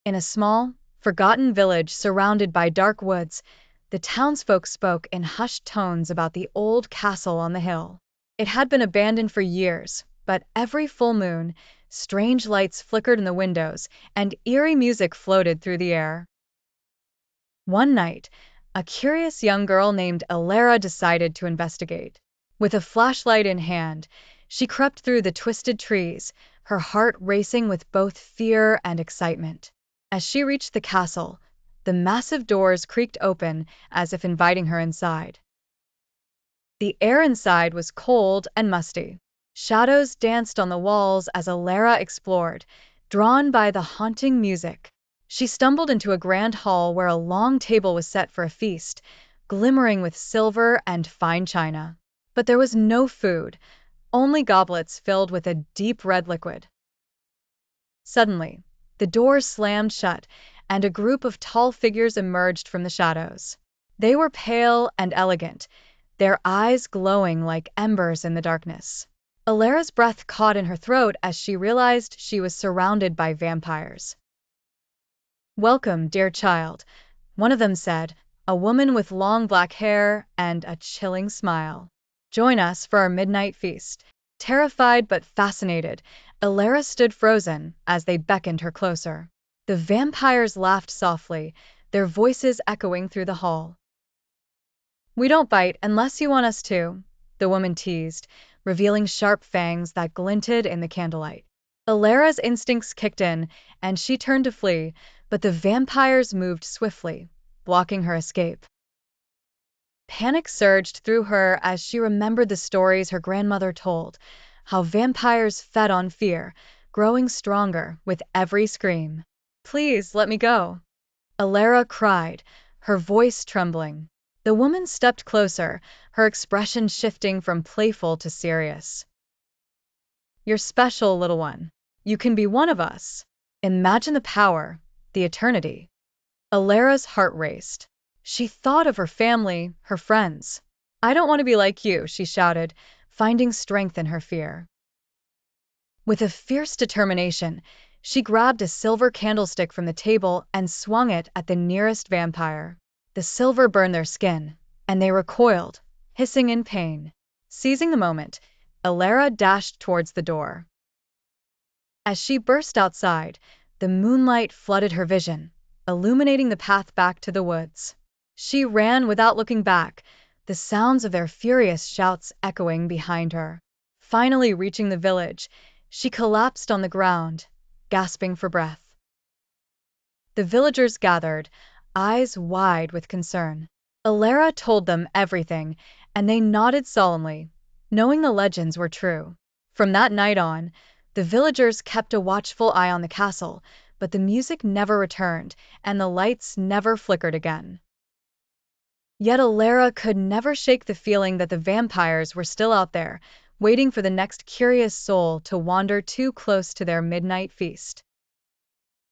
In a small, forgotten village surrounded by dark woods, the townsfolk spoke in hushed tones about the old castle on the hill. It had been abandoned for years, but every full moon, strange lights flickered in the windows, and eerie music floated through the air. One night, a curious young girl named Elara decided to investigate. With a flashlight in hand, she crept through the twisted trees, her heart racing with both fear and excitement. As she reached the castle, the massive doors creaked open as if inviting her inside. The air inside was cold and musty. Shadows danced on the walls as Elara explored, drawn by the haunting music. She stumbled into a grand hall where a long table was set for a feast, glimmering with silver and fine china. But there was no food, only goblets filled with a deep red liquid. Suddenly, the doors slammed shut, and a group of tall figures emerged from the shadows. They were pale and elegant, their eyes glowing like embers in the darkness. Elara's breath caught in her throat as she realized she was surrounded by vampires. "Welcome, dear child," one of them said, a woman with long black hair and a chilling smile. "Join us for our midnight feast." Terrified but fascinated, Elara stood frozen as they beckoned her closer. The vampires laughed softly, their voices echoing through the hall. "We don't bite unless you want us to," the woman teased, revealing sharp fangs that glinted in the candlelight. Elara's instincts kicked in, and she turned to flee, but the vampires moved swiftly, blocking her escape. Panic surged through her as she remembered the stories her grandmother told, how vampires fed on fear, growing stronger with every scream. "Please let me go," Elara cried, her voice trembling. The woman stepped closer, her expression shifting from playful to serious. "You're special, little one. You can be one of us. Imagine the power, the eternity." Elara's heart raced. She thought of her family, her friends. "I don't want to be like you," she shouted, finding strength in her fear. With a fierce determination, she grabbed a silver candlestick from the table and swung it at the nearest vampire. The silver burned their skin, and they recoiled, hissing in pain. Seizing the moment, Elara dashed towards the door. As she burst outside, the moonlight flooded her vision, illuminating the path back to the woods. She ran without looking back, the sounds of their furious shouts echoing behind her. Finally reaching the village, she collapsed on the ground, gasping for breath. The villagers gathered, eyes wide with concern. Elara told them everything, and they nodded solemnly, knowing the legends were true. From that night on, the villagers kept a watchful eye on the castle, but the music never returned, and the lights never flickered again. Yet Elara could never shake the feeling that the vampires were still out there, waiting for the next curious soul to wander too close to their midnight feast.